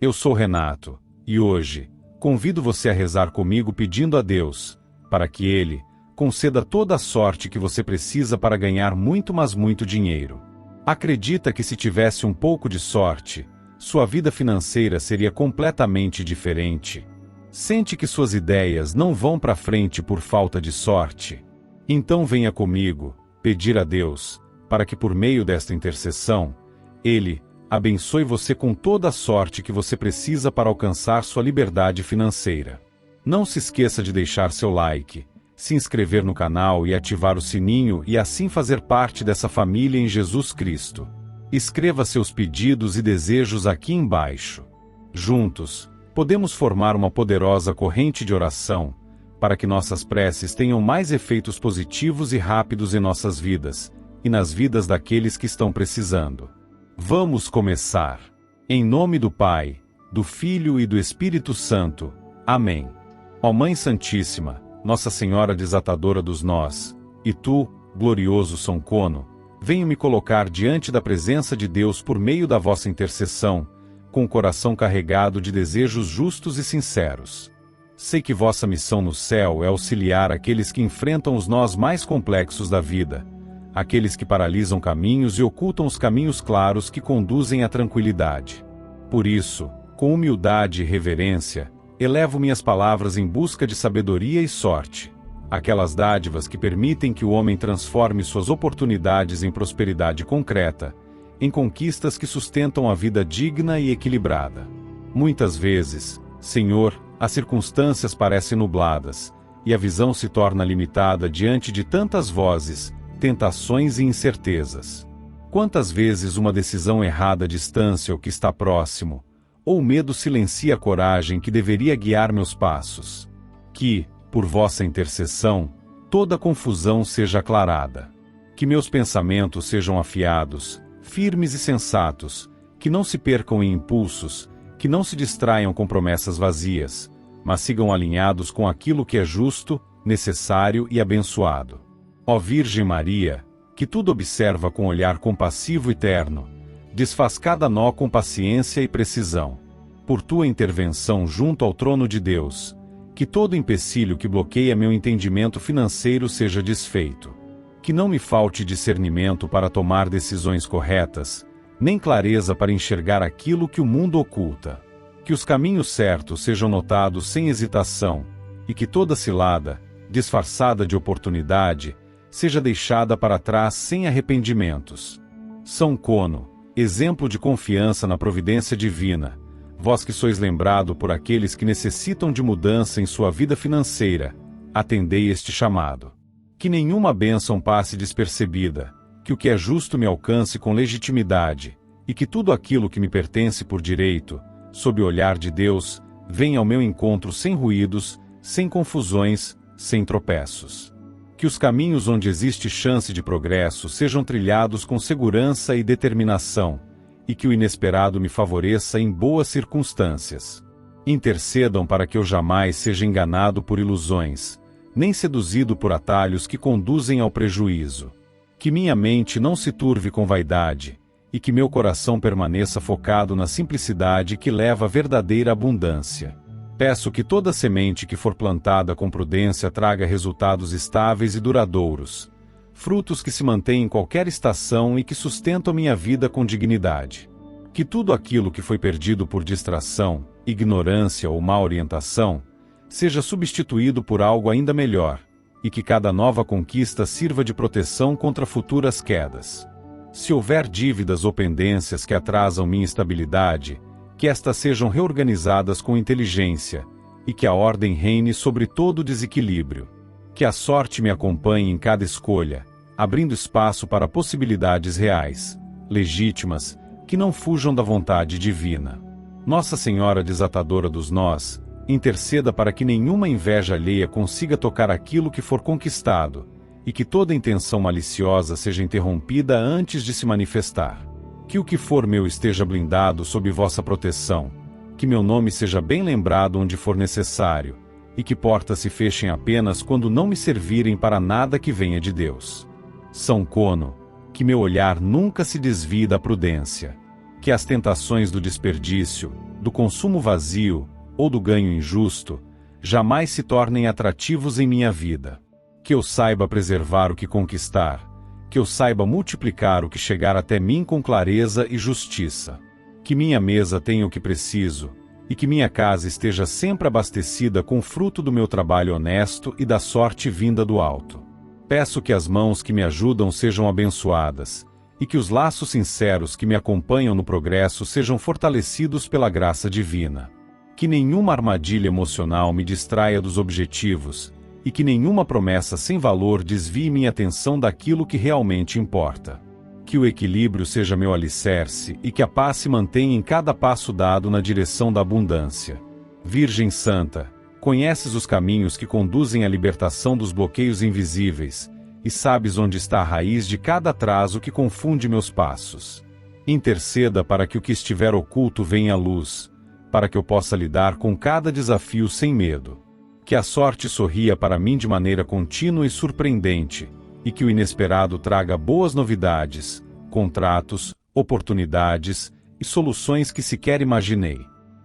Eu sou Renato, e hoje, convido você a rezar comigo pedindo a Deus, para que Ele conceda toda a sorte que você precisa para ganhar muito, mas muito dinheiro. Acredita que se tivesse um pouco de sorte, sua vida financeira seria completamente diferente? Sente que suas ideias não vão para frente por falta de sorte? Então venha comigo, pedir a Deus, para que por meio desta intercessão, Ele abençoe você com toda a sorte que você precisa para alcançar sua liberdade financeira. Não se esqueça de deixar seu like, se inscrever no canal e ativar o sininho e assim fazer parte dessa família em Jesus Cristo. Escreva seus pedidos e desejos aqui embaixo. Juntos, podemos formar uma poderosa corrente de oração, para que nossas preces tenham mais efeitos positivos e rápidos em nossas vidas, e nas vidas daqueles que estão precisando. Vamos começar. Em nome do Pai, do Filho e do Espírito Santo. Amém. Ó Mãe Santíssima, Nossa Senhora Desatadora dos Nós, e tu, glorioso São Cono, venho me colocar diante da presença de Deus por meio da vossa intercessão, com o coração carregado de desejos justos e sinceros. Sei que vossa missão no céu é auxiliar aqueles que enfrentam os nós mais complexos da vida, aqueles que paralisam caminhos e ocultam os caminhos claros que conduzem à tranquilidade. Por isso, com humildade e reverência, elevo minhas palavras em busca de sabedoria e sorte, aquelas dádivas que permitem que o homem transforme suas oportunidades em prosperidade concreta, em conquistas que sustentam a vida digna e equilibrada. Muitas vezes, Senhor, as circunstâncias parecem nubladas, e a visão se torna limitada diante de tantas vozes, tentações e incertezas. Quantas vezes uma decisão errada distancia o que está próximo, ou o medo silencia a coragem que deveria guiar meus passos. Que, por vossa intercessão, toda confusão seja aclarada. Que meus pensamentos sejam afiados, firmes e sensatos, que não se percam em impulsos, que não se distraiam com promessas vazias, mas sigam alinhados com aquilo que é justo, necessário e abençoado. Ó Virgem Maria, que tudo observa com olhar compassivo e terno, desfaz cada nó com paciência e precisão. Por tua intervenção junto ao trono de Deus, que todo empecilho que bloqueia meu entendimento financeiro seja desfeito. Que não me falte discernimento para tomar decisões corretas, nem clareza para enxergar aquilo que o mundo oculta. Que os caminhos certos sejam notados sem hesitação, e que toda cilada, disfarçada de oportunidade, seja deixada para trás sem arrependimentos. São Cono, exemplo de confiança na providência divina, vós que sois lembrado por aqueles que necessitam de mudança em sua vida financeira, atendei este chamado. Que nenhuma bênção passe despercebida, que o que é justo me alcance com legitimidade, e que tudo aquilo que me pertence por direito, sob o olhar de Deus, venha ao meu encontro sem ruídos, sem confusões, sem tropeços. Que os caminhos onde existe chance de progresso sejam trilhados com segurança e determinação, e que o inesperado me favoreça em boas circunstâncias. Intercedam para que eu jamais seja enganado por ilusões, nem seduzido por atalhos que conduzem ao prejuízo. Que minha mente não se turve com vaidade, e que meu coração permaneça focado na simplicidade que leva à verdadeira abundância. Peço que toda semente que for plantada com prudência traga resultados estáveis e duradouros, frutos que se mantêm em qualquer estação e que sustentam minha vida com dignidade. Que tudo aquilo que foi perdido por distração, ignorância ou má orientação, seja substituído por algo ainda melhor, e que cada nova conquista sirva de proteção contra futuras quedas. Se houver dívidas ou pendências que atrasam minha estabilidade, que estas sejam reorganizadas com inteligência, e que a ordem reine sobre todo o desequilíbrio. Que a sorte me acompanhe em cada escolha, abrindo espaço para possibilidades reais, legítimas, que não fujam da vontade divina. Nossa Senhora Desatadora dos Nós, interceda para que nenhuma inveja alheia consiga tocar aquilo que for conquistado, e que toda intenção maliciosa seja interrompida antes de se manifestar. Que o que for meu esteja blindado sob vossa proteção, que meu nome seja bem lembrado onde for necessário, e que portas se fechem apenas quando não me servirem para nada que venha de Deus. São Cono, que meu olhar nunca se desvie da prudência, que as tentações do desperdício, do consumo vazio ou do ganho injusto, jamais se tornem atrativos em minha vida. Que eu saiba preservar o que conquistar, que eu saiba multiplicar o que chegar até mim com clareza e justiça. Que minha mesa tenha o que preciso, e que minha casa esteja sempre abastecida com o fruto do meu trabalho honesto e da sorte vinda do alto. Peço que as mãos que me ajudam sejam abençoadas, e que os laços sinceros que me acompanham no progresso sejam fortalecidos pela graça divina. Que nenhuma armadilha emocional me distraia dos objetivos, e que nenhuma promessa sem valor desvie minha atenção daquilo que realmente importa. Que o equilíbrio seja meu alicerce e que a paz se mantenha em cada passo dado na direção da abundância. Virgem Santa, conheces os caminhos que conduzem à libertação dos bloqueios invisíveis, e sabes onde está a raiz de cada atraso que confunde meus passos. Interceda para que o que estiver oculto venha à luz, para que eu possa lidar com cada desafio sem medo. Que a sorte sorria para mim de maneira contínua e surpreendente, e que o inesperado traga boas novidades, contratos, oportunidades e soluções que sequer imaginei.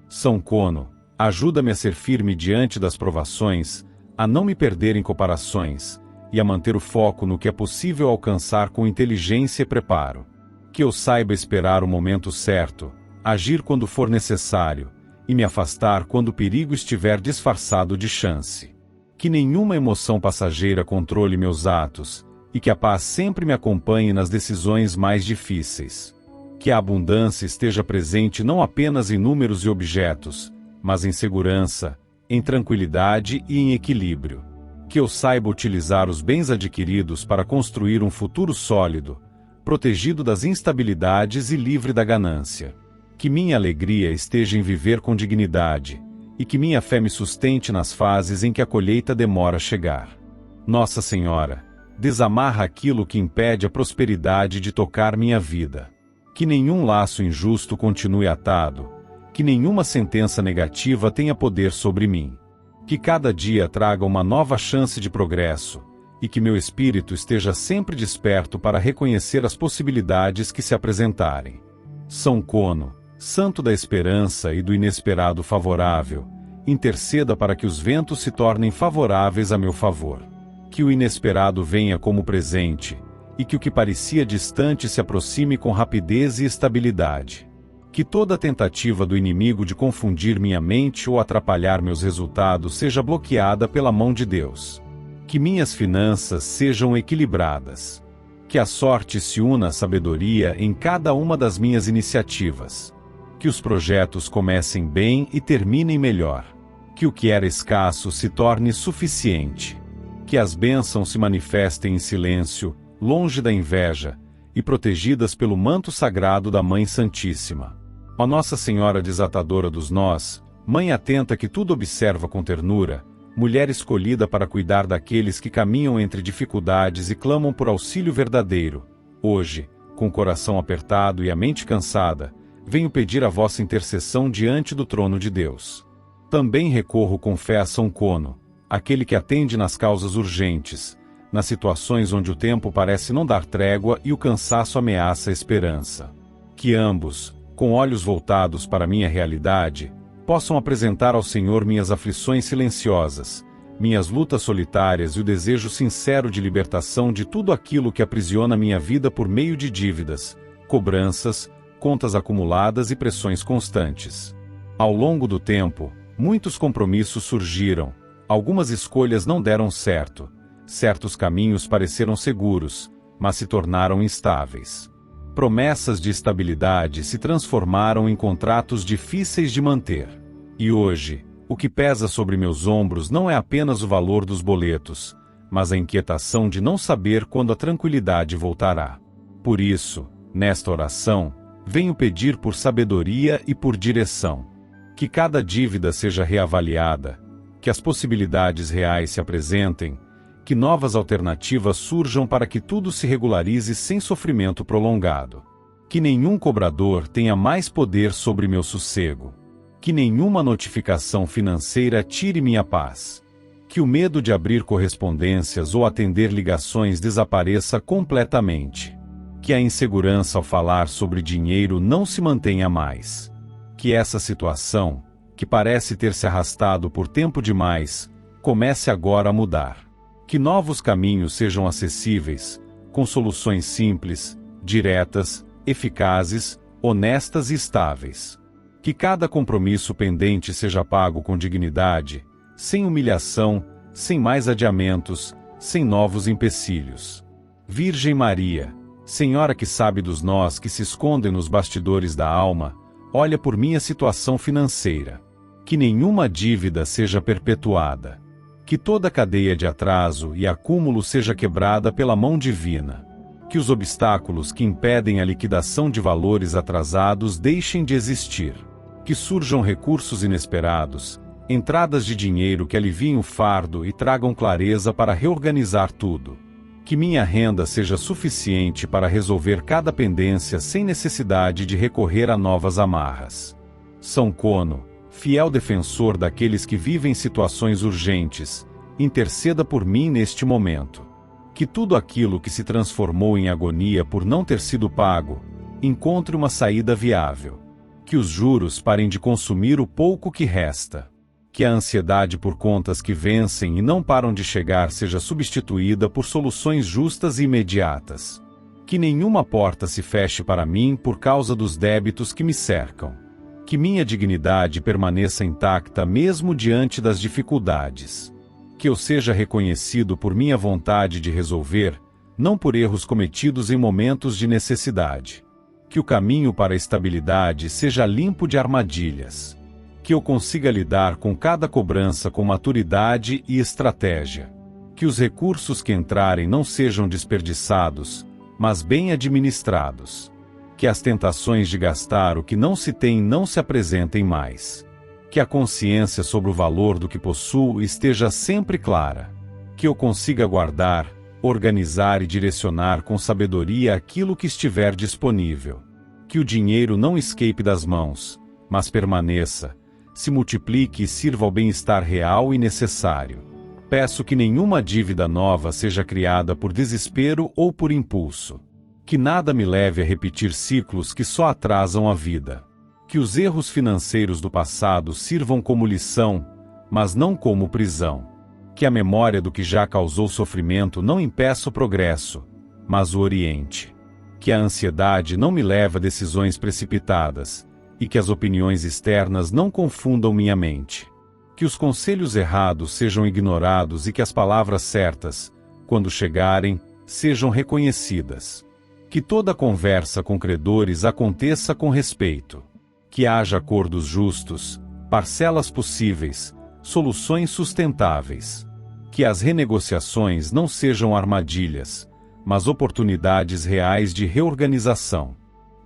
São Cono, ajuda-me a ser firme diante das provações, a não me perder em comparações, e a manter o foco no que é possível alcançar com inteligência e preparo. Que eu saiba esperar o momento certo, agir quando for necessário, e me afastar quando o perigo estiver disfarçado de chance. Que nenhuma emoção passageira controle meus atos, e que a paz sempre me acompanhe nas decisões mais difíceis. Que a abundância esteja presente não apenas em números e objetos, mas em segurança, em tranquilidade e em equilíbrio. Que eu saiba utilizar os bens adquiridos para construir um futuro sólido, protegido das instabilidades e livre da ganância. Que minha alegria esteja em viver com dignidade, e que minha fé me sustente nas fases em que a colheita demora a chegar. Nossa Senhora, desamarra aquilo que impede a prosperidade de tocar minha vida. Que nenhum laço injusto continue atado, que nenhuma sentença negativa tenha poder sobre mim. Que cada dia traga uma nova chance de progresso, e que meu espírito esteja sempre desperto para reconhecer as possibilidades que se apresentarem. São Cono, Santo da esperança e do inesperado favorável, interceda para que os ventos se tornem favoráveis a meu favor. Que o inesperado venha como presente, e que o que parecia distante se aproxime com rapidez e estabilidade. Que toda tentativa do inimigo de confundir minha mente ou atrapalhar meus resultados seja bloqueada pela mão de Deus. Que minhas finanças sejam equilibradas. Que a sorte se una à sabedoria em cada uma das minhas iniciativas. Que os projetos comecem bem e terminem melhor. Que o que era escasso se torne suficiente. Que as bênçãos se manifestem em silêncio, longe da inveja, e protegidas pelo manto sagrado da Mãe Santíssima. Ó Nossa Senhora desatadora dos nós, Mãe atenta que tudo observa com ternura, mulher escolhida para cuidar daqueles que caminham entre dificuldades e clamam por auxílio verdadeiro, hoje, com o coração apertado e a mente cansada, venho pedir a vossa intercessão diante do trono de Deus. Também recorro com fé a São Cono, aquele que atende nas causas urgentes, nas situações onde o tempo parece não dar trégua e o cansaço ameaça a esperança. Que ambos, com olhos voltados para minha realidade, possam apresentar ao Senhor minhas aflições silenciosas, minhas lutas solitárias e o desejo sincero de libertação de tudo aquilo que aprisiona minha vida por meio de dívidas, cobranças, contas acumuladas e pressões constantes. Ao longo do tempo, muitos compromissos surgiram, algumas escolhas não deram certo, certos caminhos pareceram seguros, mas se tornaram instáveis. Promessas de estabilidade se transformaram em contratos difíceis de manter. E hoje, o que pesa sobre meus ombros não é apenas o valor dos boletos, mas a inquietação de não saber quando a tranquilidade voltará. Por isso, nesta oração, venho pedir por sabedoria e por direção. Que cada dívida seja reavaliada, que as possibilidades reais se apresentem, que novas alternativas surjam para que tudo se regularize sem sofrimento prolongado. Que nenhum cobrador tenha mais poder sobre meu sossego. Que nenhuma notificação financeira tire minha paz. Que o medo de abrir correspondências ou atender ligações desapareça completamente. Que a insegurança ao falar sobre dinheiro não se mantenha mais. Que Que essa situação, que parece ter se arrastado por tempo demais, comece agora a mudar. Que novos caminhos sejam acessíveis, com soluções simples, diretas, eficazes, honestas e estáveis. Que cada compromisso pendente seja pago com dignidade, sem humilhação, sem mais adiamentos, sem novos empecilhos. Virgem Maria, Senhora que sabe dos nós que se escondem nos bastidores da alma, olha por minha situação financeira. Que nenhuma dívida seja perpetuada. Que toda cadeia de atraso e acúmulo seja quebrada pela mão divina. Que os obstáculos que impedem a liquidação de valores atrasados deixem de existir. Que surjam recursos inesperados, entradas de dinheiro que aliviem o fardo e tragam clareza para reorganizar tudo. Que minha renda seja suficiente para resolver cada pendência sem necessidade de recorrer a novas amarras. São Cono, fiel defensor daqueles que vivem situações urgentes, interceda por mim neste momento. Que tudo aquilo que se transformou em agonia por não ter sido pago, encontre uma saída viável. Que os juros parem de consumir o pouco que resta. Que a ansiedade por contas que vencem e não param de chegar seja substituída por soluções justas e imediatas. Que nenhuma porta se feche para mim por causa dos débitos que me cercam. Que minha dignidade permaneça intacta mesmo diante das dificuldades. Que eu seja reconhecido por minha vontade de resolver, não por erros cometidos em momentos de necessidade. Que o caminho para a estabilidade seja limpo de armadilhas. Que eu consiga lidar com cada cobrança com maturidade e estratégia. Que os recursos que entrarem não sejam desperdiçados, mas bem administrados. Que as tentações de gastar o que não se tem não se apresentem mais. Que a consciência sobre o valor do que possuo esteja sempre clara. Que eu consiga guardar, organizar e direcionar com sabedoria aquilo que estiver disponível. Que o dinheiro não escape das mãos, mas permaneça, se multiplique e sirva ao bem-estar real e necessário. Peço que nenhuma dívida nova seja criada por desespero ou por impulso. Que nada me leve a repetir ciclos que só atrasam a vida. Que os erros financeiros do passado sirvam como lição, mas não como prisão. Que a memória do que já causou sofrimento não impeça o progresso, mas o oriente. Que a ansiedade não me leve a decisões precipitadas, e que as opiniões externas não confundam minha mente. Que os conselhos errados sejam ignorados e que as palavras certas, quando chegarem, sejam reconhecidas. Que toda conversa com credores aconteça com respeito. Que haja acordos justos, parcelas possíveis, soluções sustentáveis. Que as renegociações não sejam armadilhas, mas oportunidades reais de reorganização.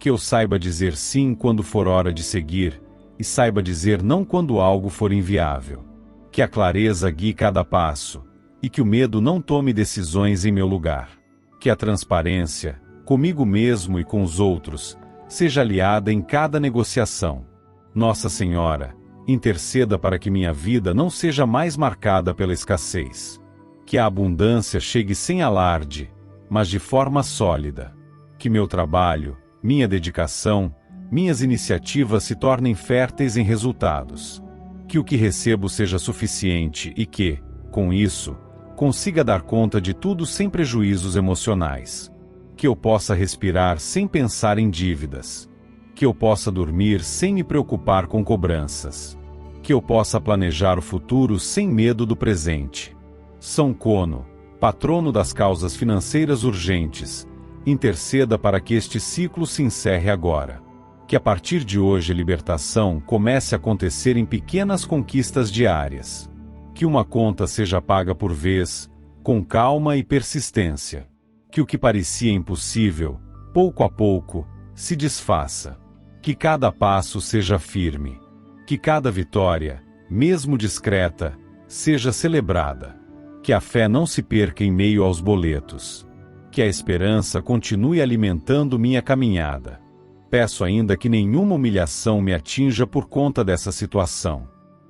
Que eu saiba dizer sim quando for hora de seguir, e saiba dizer não quando algo for inviável. Que a clareza guie cada passo, e que o medo não tome decisões em meu lugar. Que a transparência, comigo mesmo e com os outros, seja aliada em cada negociação. Nossa Senhora, interceda para que minha vida não seja mais marcada pela escassez. Que a abundância chegue sem alarde, mas de forma sólida. Que meu trabalho, minha dedicação, minhas iniciativas se tornem férteis em resultados. Que o que recebo seja suficiente e que, com isso, consiga dar conta de tudo sem prejuízos emocionais. Que eu possa respirar sem pensar em dívidas. Que eu possa dormir sem me preocupar com cobranças. Que eu possa planejar o futuro sem medo do presente. São Cono, patrono das causas financeiras urgentes, interceda para que este ciclo se encerre agora. Que a partir de hoje a libertação comece a acontecer em pequenas conquistas diárias. Que uma conta seja paga por vez, com calma e persistência. Que o que parecia impossível, pouco a pouco, se desfaça. Que cada passo seja firme. Que cada vitória, mesmo discreta, seja celebrada. Que a fé não se perca em meio aos boletos. Que a esperança continue alimentando minha caminhada. Peço ainda que nenhuma humilhação me atinja por conta dessa situação.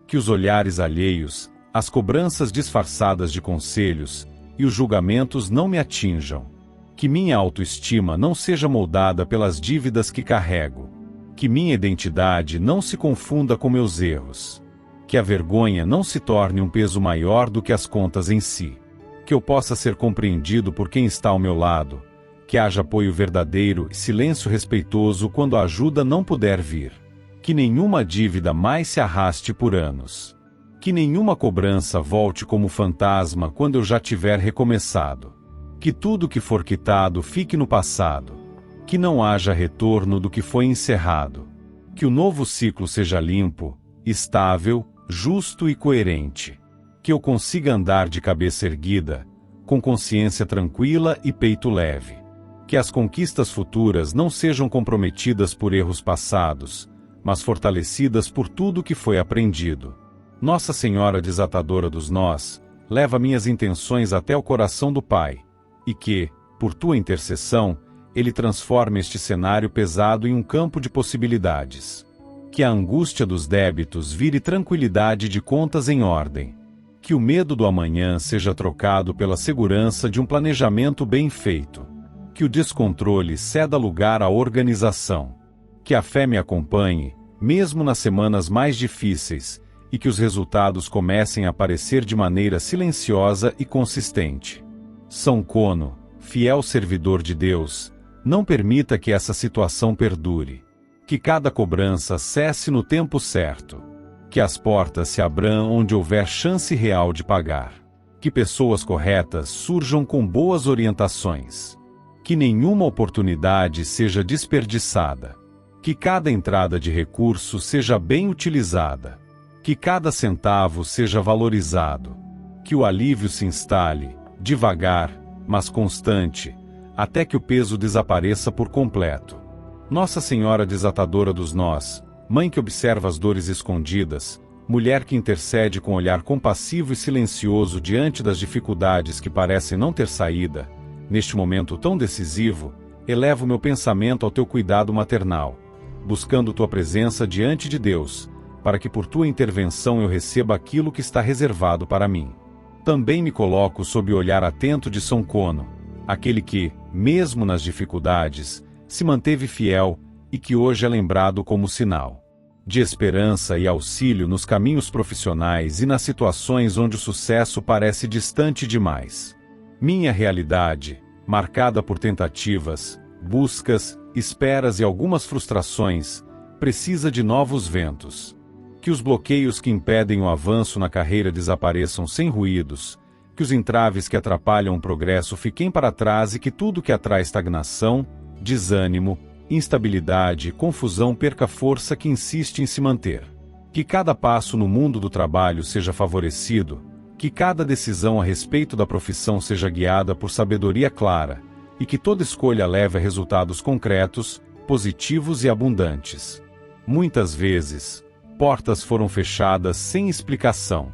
Que os olhares alheios, as cobranças disfarçadas de conselhos e os julgamentos não me atinjam. Que minha autoestima não seja moldada pelas dívidas que carrego. Que minha identidade não se confunda com meus erros. Que a vergonha não se torne um peso maior do que as contas em si. Que eu possa ser compreendido por quem está ao meu lado. Que haja apoio verdadeiro e silêncio respeitoso quando a ajuda não puder vir. Que nenhuma dívida mais se arraste por anos. Que nenhuma cobrança volte como fantasma quando eu já tiver recomeçado. Que tudo que for quitado fique no passado. Que não haja retorno do que foi encerrado. Que o novo ciclo seja limpo, estável, justo e coerente. Que eu consiga andar de cabeça erguida, com consciência tranquila e peito leve. Que as conquistas futuras não sejam comprometidas por erros passados, mas fortalecidas por tudo que foi aprendido. Nossa Senhora Desatadora dos Nós, leva minhas intenções até o coração do Pai, e que, por tua intercessão, Ele transforme este cenário pesado em um campo de possibilidades. Que a angústia dos débitos vire tranquilidade de contas em ordem. Que o medo do amanhã seja trocado pela segurança de um planejamento bem feito. Que o descontrole ceda lugar à organização. Que a fé me acompanhe, mesmo nas semanas mais difíceis, e que os resultados comecem a aparecer de maneira silenciosa e consistente. São Cono, fiel servidor de Deus, não permita que essa situação perdure. Que cada cobrança cesse no tempo certo. Que as portas se abram onde houver chance real de pagar. Que pessoas corretas surjam com boas orientações. Que nenhuma oportunidade seja desperdiçada. Que cada entrada de recurso seja bem utilizada. Que cada centavo seja valorizado. Que o alívio se instale, devagar, mas constante, até que o peso desapareça por completo. Nossa Senhora Desatadora dos Nós, Mãe que observa as dores escondidas, mulher que intercede com olhar compassivo e silencioso diante das dificuldades que parecem não ter saída, neste momento tão decisivo, elevo meu pensamento ao teu cuidado maternal, buscando tua presença diante de Deus, para que por tua intervenção eu receba aquilo que está reservado para mim. Também me coloco sob o olhar atento de São Cono, aquele que, mesmo nas dificuldades, se manteve fiel e que hoje é lembrado como sinal de esperança e auxílio nos caminhos profissionais e nas situações onde o sucesso parece distante demais. Minha realidade, marcada por tentativas, buscas, esperas e algumas frustrações, precisa de novos ventos. Que os bloqueios que impedem o avanço na carreira desapareçam sem ruídos, que os entraves que atrapalham o progresso fiquem para trás e que tudo que atrai estagnação, desânimo, instabilidade e confusão perca força que insiste em se manter. Que cada passo no mundo do trabalho seja favorecido, que cada decisão a respeito da profissão seja guiada por sabedoria clara, e que toda escolha leve a resultados concretos, positivos e abundantes. Muitas vezes, portas foram fechadas sem explicação.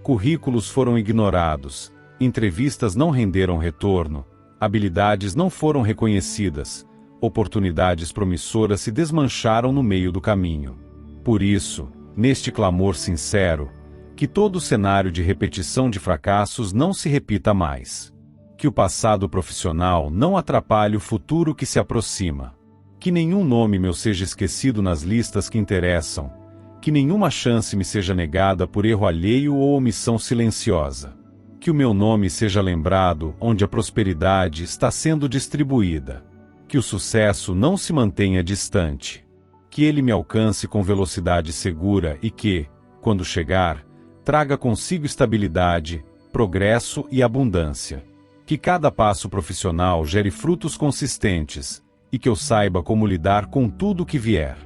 Currículos foram ignorados, entrevistas não renderam retorno, habilidades não foram reconhecidas, oportunidades promissoras se desmancharam no meio do caminho. Por isso, neste clamor sincero, que todo o cenário de repetição de fracassos não se repita mais. Que o passado profissional não atrapalhe o futuro que se aproxima. Que nenhum nome meu seja esquecido nas listas que interessam. Que nenhuma chance me seja negada por erro alheio ou omissão silenciosa. Que o meu nome seja lembrado onde a prosperidade está sendo distribuída. Que o sucesso não se mantenha distante. Que ele me alcance com velocidade segura e que, quando chegar, traga consigo estabilidade, progresso e abundância. Que cada passo profissional gere frutos consistentes, e que eu saiba como lidar com tudo que vier.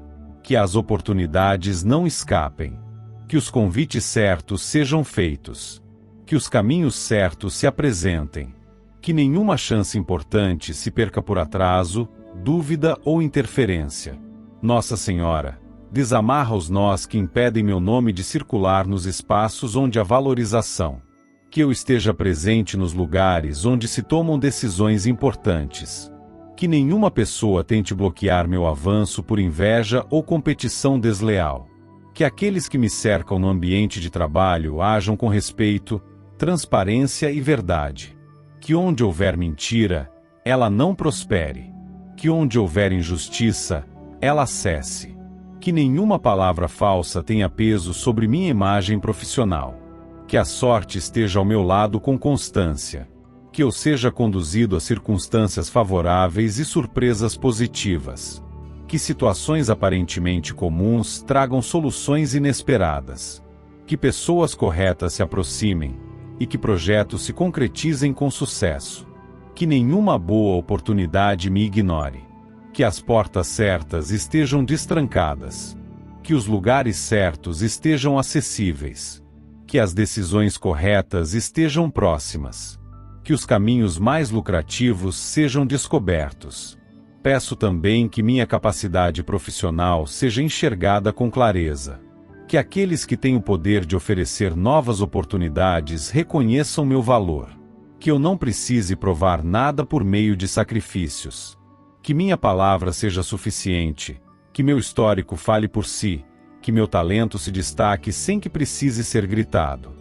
Que as oportunidades não escapem. Que os convites certos sejam feitos. Que os caminhos certos se apresentem. Que nenhuma chance importante se perca por atraso, dúvida ou interferência. Nossa Senhora, desamarra os nós que impedem meu nome de circular nos espaços onde há valorização. Que eu esteja presente nos lugares onde se tomam decisões importantes. Que nenhuma pessoa tente bloquear meu avanço por inveja ou competição desleal. Que aqueles que me cercam no ambiente de trabalho ajam com respeito, transparência e verdade. Que onde houver mentira, ela não prospere. Que onde houver injustiça, ela cesse. Que nenhuma palavra falsa tenha peso sobre minha imagem profissional. Que a sorte esteja ao meu lado com constância. Que eu seja conduzido a circunstâncias favoráveis e surpresas positivas. Que situações aparentemente comuns tragam soluções inesperadas. Que pessoas corretas se aproximem, e que projetos se concretizem com sucesso. Que nenhuma boa oportunidade me ignore. Que as portas certas estejam destrancadas. Que os lugares certos estejam acessíveis. Que as decisões corretas estejam próximas. Que os caminhos mais lucrativos sejam descobertos. Peço também que minha capacidade profissional seja enxergada com clareza. Que aqueles que têm o poder de oferecer novas oportunidades reconheçam meu valor. Que eu não precise provar nada por meio de sacrifícios. Que minha palavra seja suficiente. Que meu histórico fale por si. Que meu talento se destaque sem que precise ser gritado.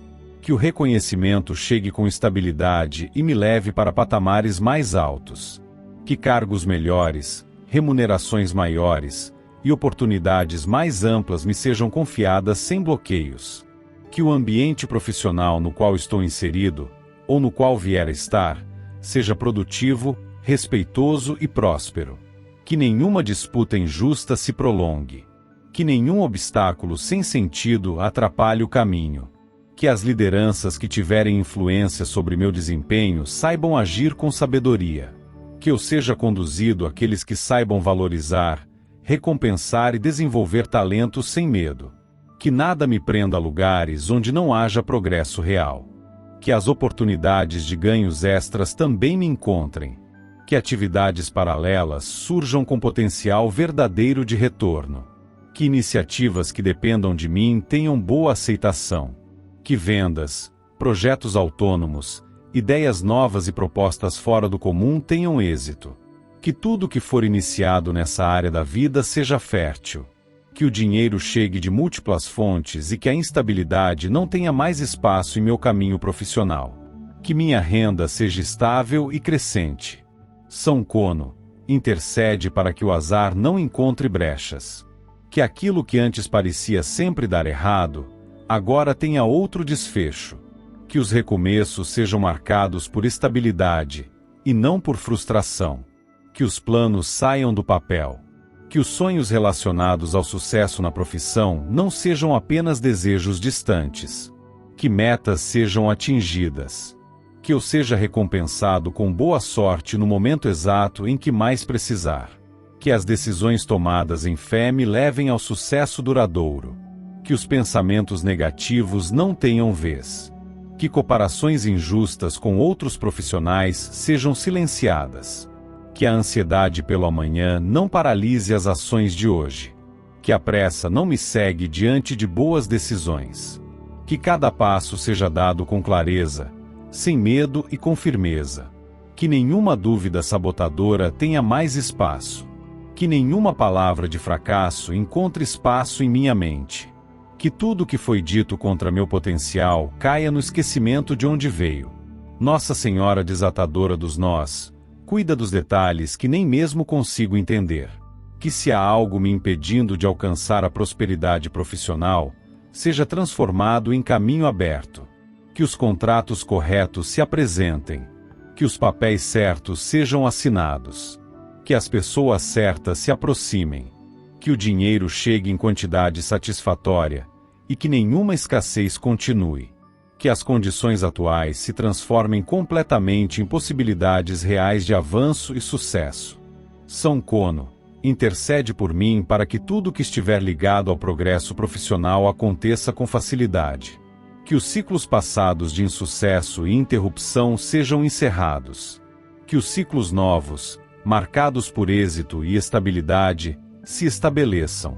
Que o reconhecimento chegue com estabilidade e me leve para patamares mais altos. Que cargos melhores, remunerações maiores e oportunidades mais amplas me sejam confiadas sem bloqueios. Que o ambiente profissional no qual estou inserido, ou no qual vier a estar, seja produtivo, respeitoso e próspero. Que nenhuma disputa injusta se prolongue. Que nenhum obstáculo sem sentido atrapalhe o caminho. Que as lideranças que tiverem influência sobre meu desempenho saibam agir com sabedoria. Que eu seja conduzido àqueles que saibam valorizar, recompensar e desenvolver talentos sem medo. Que nada me prenda a lugares onde não haja progresso real. Que as oportunidades de ganhos extras também me encontrem. Que atividades paralelas surjam com potencial verdadeiro de retorno. Que iniciativas que dependam de mim tenham boa aceitação. Que vendas, projetos autônomos, ideias novas e propostas fora do comum tenham êxito. Que tudo que for iniciado nessa área da vida seja fértil. Que o dinheiro chegue de múltiplas fontes e que a instabilidade não tenha mais espaço em meu caminho profissional. Que minha renda seja estável e crescente. São Kono, intercede para que o azar não encontre brechas. Que aquilo que antes parecia sempre dar errado, agora tenha outro desfecho. Que os recomeços sejam marcados por estabilidade, e não por frustração. Que os planos saiam do papel. Que os sonhos relacionados ao sucesso na profissão não sejam apenas desejos distantes. Que metas sejam atingidas. Que eu seja recompensado com boa sorte no momento exato em que mais precisar. Que as decisões tomadas em fé me levem ao sucesso duradouro. Que os pensamentos negativos não tenham vez. Que comparações injustas com outros profissionais sejam silenciadas. Que a ansiedade pelo amanhã não paralise as ações de hoje. Que a pressa não me cegue diante de boas decisões. Que cada passo seja dado com clareza, sem medo e com firmeza. Que nenhuma dúvida sabotadora tenha mais espaço. Que nenhuma palavra de fracasso encontre espaço em minha mente. Que tudo que foi dito contra meu potencial caia no esquecimento de onde veio. Nossa Senhora desatadora dos nós, cuida dos detalhes que nem mesmo consigo entender. Que se há algo me impedindo de alcançar a prosperidade profissional, seja transformado em caminho aberto. Que os contratos corretos se apresentem. Que os papéis certos sejam assinados. Que as pessoas certas se aproximem. Que o dinheiro chegue em quantidade satisfatória e que nenhuma escassez continue. Que as condições atuais se transformem completamente em possibilidades reais de avanço e sucesso. São Kono, intercede por mim para que tudo que estiver ligado ao progresso profissional aconteça com facilidade. Que os ciclos passados de insucesso e interrupção sejam encerrados. Que os ciclos novos, marcados por êxito e estabilidade, se estabeleçam.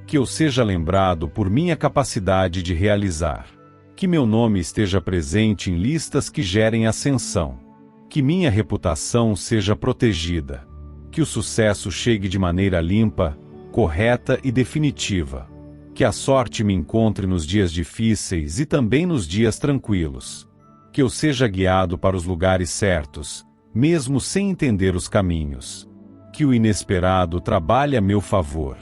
Que eu seja lembrado por minha capacidade de realizar. Que meu nome esteja presente em listas que gerem ascensão. Que minha reputação seja protegida. Que o sucesso chegue de maneira limpa, correta e definitiva. Que a sorte me encontre nos dias difíceis e também nos dias tranquilos. Que eu seja guiado para os lugares certos, mesmo sem entender os caminhos. Que o inesperado trabalhe a meu favor.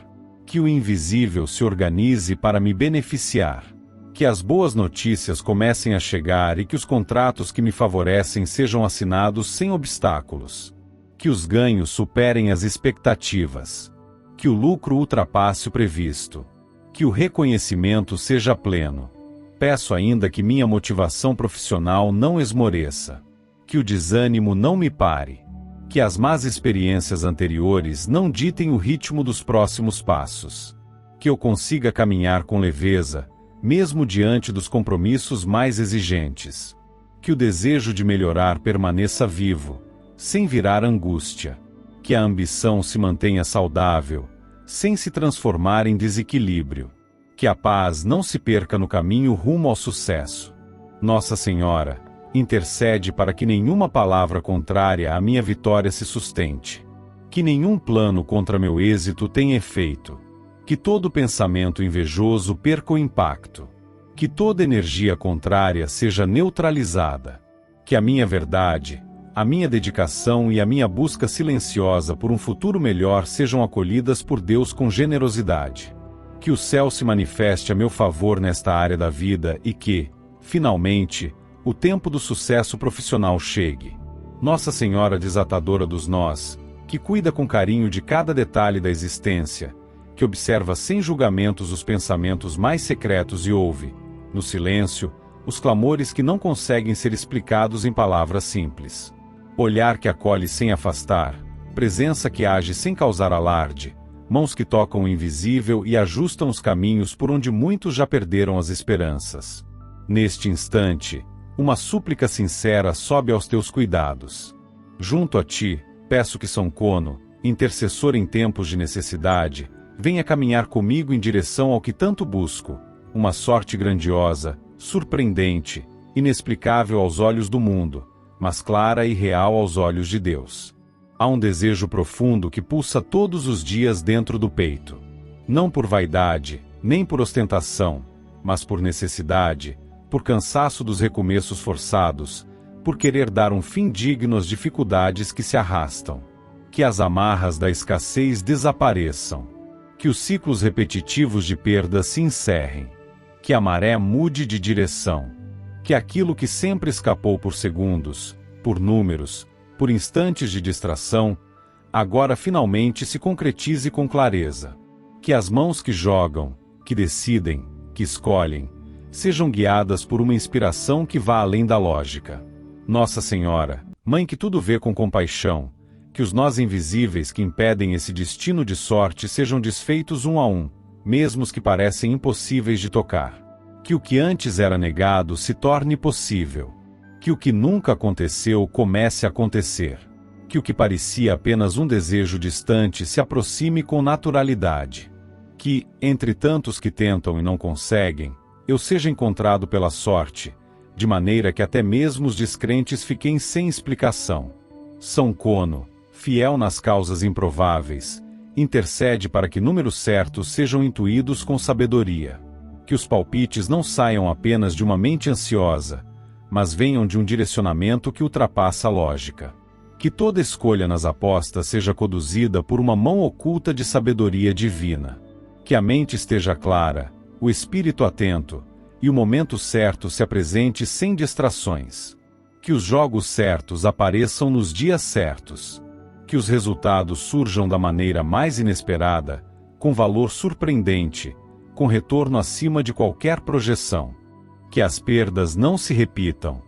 Que o invisível se organize para me beneficiar. Que as boas notícias comecem a chegar e que os contratos que me favorecem sejam assinados sem obstáculos. Que os ganhos superem as expectativas. Que o lucro ultrapasse o previsto. Que o reconhecimento seja pleno. Peço ainda que minha motivação profissional não esmoreça. Que o desânimo não me pare. Que as más experiências anteriores não ditem o ritmo dos próximos passos. Que eu consiga caminhar com leveza, mesmo diante dos compromissos mais exigentes. Que o desejo de melhorar permaneça vivo, sem virar angústia. Que a ambição se mantenha saudável, sem se transformar em desequilíbrio. Que a paz não se perca no caminho rumo ao sucesso. Nossa Senhora, intercede para que nenhuma palavra contrária à minha vitória se sustente. Que nenhum plano contra meu êxito tenha efeito. Que todo pensamento invejoso perca o impacto. Que toda energia contrária seja neutralizada. Que a minha verdade, a minha dedicação e a minha busca silenciosa por um futuro melhor sejam acolhidas por Deus com generosidade. Que o céu se manifeste a meu favor nesta área da vida e que, finalmente, o tempo do sucesso profissional chegue. Nossa Senhora desatadora dos nós, que cuida com carinho de cada detalhe da existência, que observa sem julgamentos os pensamentos mais secretos e ouve, no silêncio, os clamores que não conseguem ser explicados em palavras simples. Olhar que acolhe sem afastar, presença que age sem causar alarde, mãos que tocam o invisível e ajustam os caminhos por onde muitos já perderam as esperanças. Neste instante, uma súplica sincera sobe aos teus cuidados. Junto a ti, peço que São Cono, intercessor em tempos de necessidade, venha caminhar comigo em direção ao que tanto busco, uma sorte grandiosa, surpreendente, inexplicável aos olhos do mundo, mas clara e real aos olhos de Deus. Há um desejo profundo que pulsa todos os dias dentro do peito. Não por vaidade, nem por ostentação, mas por necessidade, por cansaço dos recomeços forçados, por querer dar um fim digno às dificuldades que se arrastam. Que as amarras da escassez desapareçam. Que os ciclos repetitivos de perda se encerrem. Que a maré mude de direção. Que aquilo que sempre escapou por segundos, por números, por instantes de distração, agora finalmente se concretize com clareza. Que as mãos que jogam, que decidem, que escolhem, sejam guiadas por uma inspiração que vá além da lógica. Nossa Senhora, Mãe que tudo vê com compaixão, que os nós invisíveis que impedem esse destino de sorte sejam desfeitos um a um, mesmo os que parecem impossíveis de tocar. Que o que antes era negado se torne possível. Que o que nunca aconteceu comece a acontecer. Que o que parecia apenas um desejo distante se aproxime com naturalidade. Que, entre tantos que tentam e não conseguem, eu seja encontrado pela sorte, de maneira que até mesmo os descrentes fiquem sem explicação. São Cono, fiel nas causas improváveis, intercede para que números certos sejam intuídos com sabedoria. Que os palpites não saiam apenas de uma mente ansiosa, mas venham de um direcionamento que ultrapassa a lógica. Que toda escolha nas apostas seja conduzida por uma mão oculta de sabedoria divina. Que a mente esteja clara, o espírito atento, e o momento certo se apresente sem distrações. Que os jogos certos apareçam nos dias certos. Que os resultados surjam da maneira mais inesperada, com valor surpreendente, com retorno acima de qualquer projeção. Que as perdas não se repitam.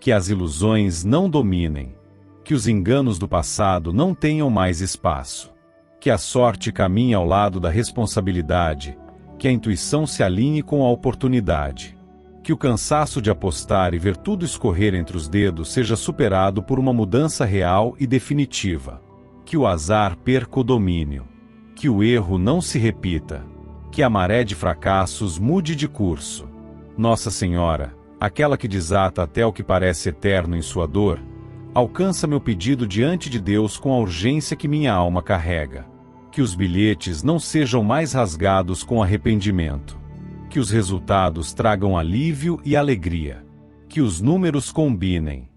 Que as ilusões não dominem. Que os enganos do passado não tenham mais espaço. Que a sorte caminhe ao lado da responsabilidade, que a intuição se alinhe com a oportunidade. Que o cansaço de apostar e ver tudo escorrer entre os dedos seja superado por uma mudança real e definitiva. Que o azar perca o domínio. Que o erro não se repita. Que a maré de fracassos mude de curso. Nossa Senhora, aquela que desata até o que parece eterno em sua dor, alcança meu pedido diante de Deus com a urgência que minha alma carrega. Que os bilhetes não sejam mais rasgados com arrependimento. Que os resultados tragam alívio e alegria. Que os números combinem.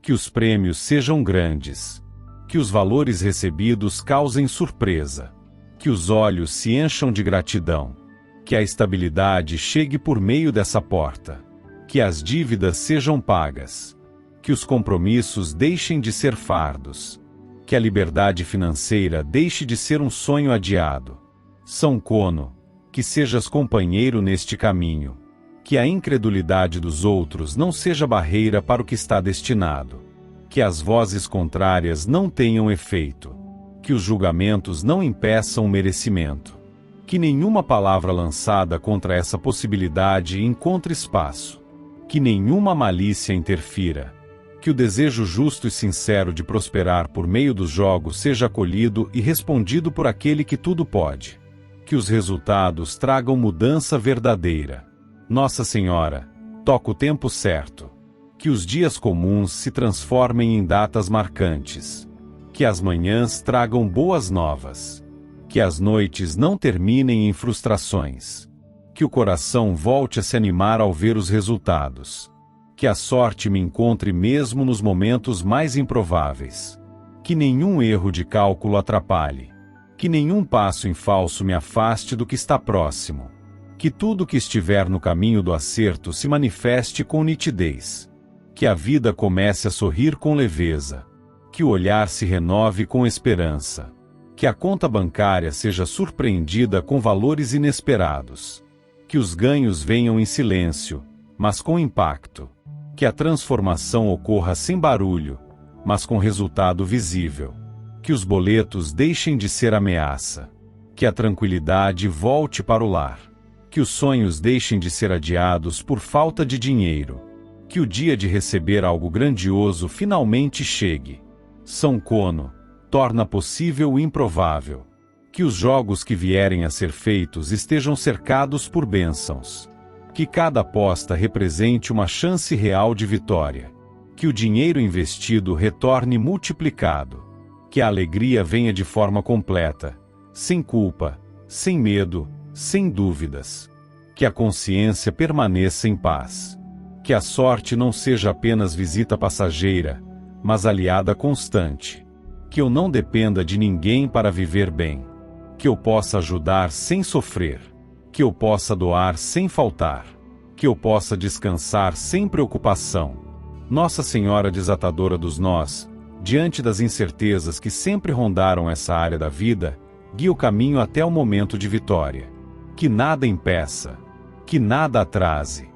Que os prêmios sejam grandes. Que os valores recebidos causem surpresa. Que os olhos se encham de gratidão. Que a estabilidade chegue por meio dessa porta. Que as dívidas sejam pagas. Que os compromissos deixem de ser fardos. Que a liberdade financeira deixe de ser um sonho adiado. São Kono, que sejas companheiro neste caminho. Que a incredulidade dos outros não seja barreira para o que está destinado. Que as vozes contrárias não tenham efeito. Que os julgamentos não impeçam o merecimento. Que nenhuma palavra lançada contra essa possibilidade encontre espaço. Que nenhuma malícia interfira. Que o desejo justo e sincero de prosperar por meio dos jogos seja acolhido e respondido por aquele que tudo pode. Que os resultados tragam mudança verdadeira. Nossa Senhora, toca o tempo certo. Que os dias comuns se transformem em datas marcantes. Que as manhãs tragam boas novas. Que as noites não terminem em frustrações. Que o coração volte a se animar ao ver os resultados. Que a sorte me encontre mesmo nos momentos mais improváveis. Que nenhum erro de cálculo atrapalhe. Que nenhum passo em falso me afaste do que está próximo. Que tudo que estiver no caminho do acerto se manifeste com nitidez. Que a vida comece a sorrir com leveza. Que o olhar se renove com esperança. Que a conta bancária seja surpreendida com valores inesperados. Que os ganhos venham em silêncio, mas com impacto. Que a transformação ocorra sem barulho, mas com resultado visível. Que os boletos deixem de ser ameaça. Que a tranquilidade volte para o lar. Que os sonhos deixem de ser adiados por falta de dinheiro. Que o dia de receber algo grandioso finalmente chegue. São Kono, torna possível o improvável. Que os jogos que vierem a ser feitos estejam cercados por bênçãos. Que cada aposta represente uma chance real de vitória. Que o dinheiro investido retorne multiplicado. Que a alegria venha de forma completa, sem culpa, sem medo, sem dúvidas. Que a consciência permaneça em paz. Que a sorte não seja apenas visita passageira, mas aliada constante. Que eu não dependa de ninguém para viver bem. Que eu possa ajudar sem sofrer. Que eu possa doar sem faltar. Que eu possa descansar sem preocupação. Nossa Senhora desatadora dos nós, diante das incertezas que sempre rondaram essa área da vida, guia o caminho até o momento de vitória. Que nada impeça. Que nada atrase.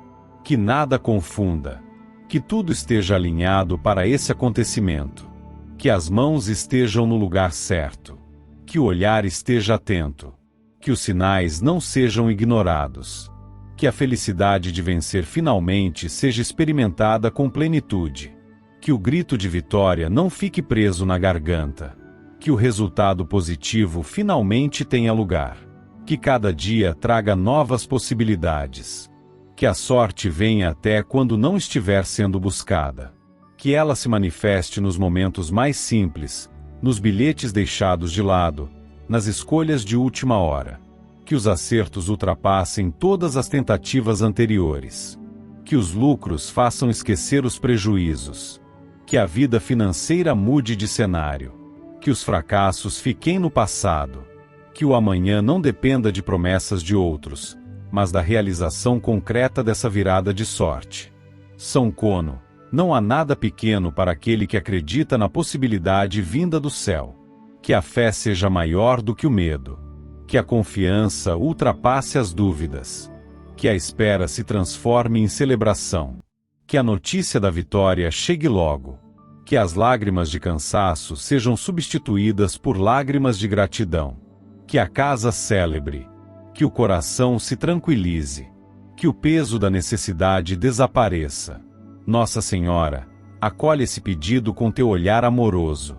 Que nada confunda. Que tudo esteja alinhado para esse acontecimento. Que as mãos estejam no lugar certo. Que o olhar esteja atento. Que os sinais não sejam ignorados. Que a felicidade de vencer finalmente seja experimentada com plenitude. Que o grito de vitória não fique preso na garganta. Que o resultado positivo finalmente tenha lugar. Que cada dia traga novas possibilidades. Que a sorte venha até quando não estiver sendo buscada. Que ela se manifeste nos momentos mais simples, nos bilhetes deixados de lado, nas escolhas de última hora. Que os acertos ultrapassem todas as tentativas anteriores. Que os lucros façam esquecer os prejuízos. Que a vida financeira mude de cenário. Que os fracassos fiquem no passado. Que o amanhã não dependa de promessas de outros, mas da realização concreta dessa virada de sorte. São Kono, não há nada pequeno para aquele que acredita na possibilidade vinda do céu. Que a fé seja maior do que o medo. Que a confiança ultrapasse as dúvidas. Que a espera se transforme em celebração. Que a notícia da vitória chegue logo. Que as lágrimas de cansaço sejam substituídas por lágrimas de gratidão. Que a casa celebre. Que o coração se tranquilize. Que o peso da necessidade desapareça. Nossa Senhora, acolhe esse pedido com teu olhar amoroso.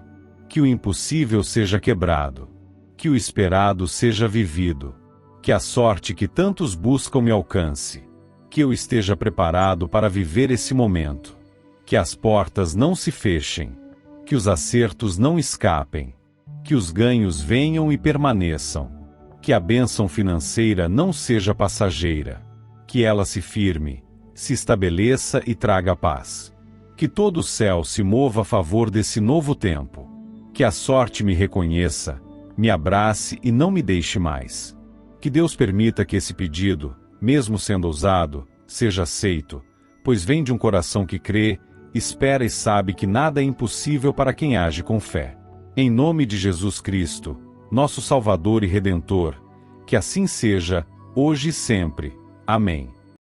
Que o impossível seja quebrado. Que o esperado seja vivido. Que a sorte que tantos buscam me alcance. Que eu esteja preparado para viver esse momento. Que as portas não se fechem. Que os acertos não escapem. Que os ganhos venham e permaneçam. Que a bênção financeira não seja passageira. Que ela se firme, se estabeleça e traga paz. Que todo o céu se mova a favor desse novo tempo. Que a sorte me reconheça, me abrace e não me deixe mais. Que Deus permita que esse pedido, mesmo sendo ousado, seja aceito, pois vem de um coração que crê, espera e sabe que nada é impossível para quem age com fé. Em nome de Jesus Cristo, nosso Salvador e Redentor, que assim seja, hoje e sempre. Amém.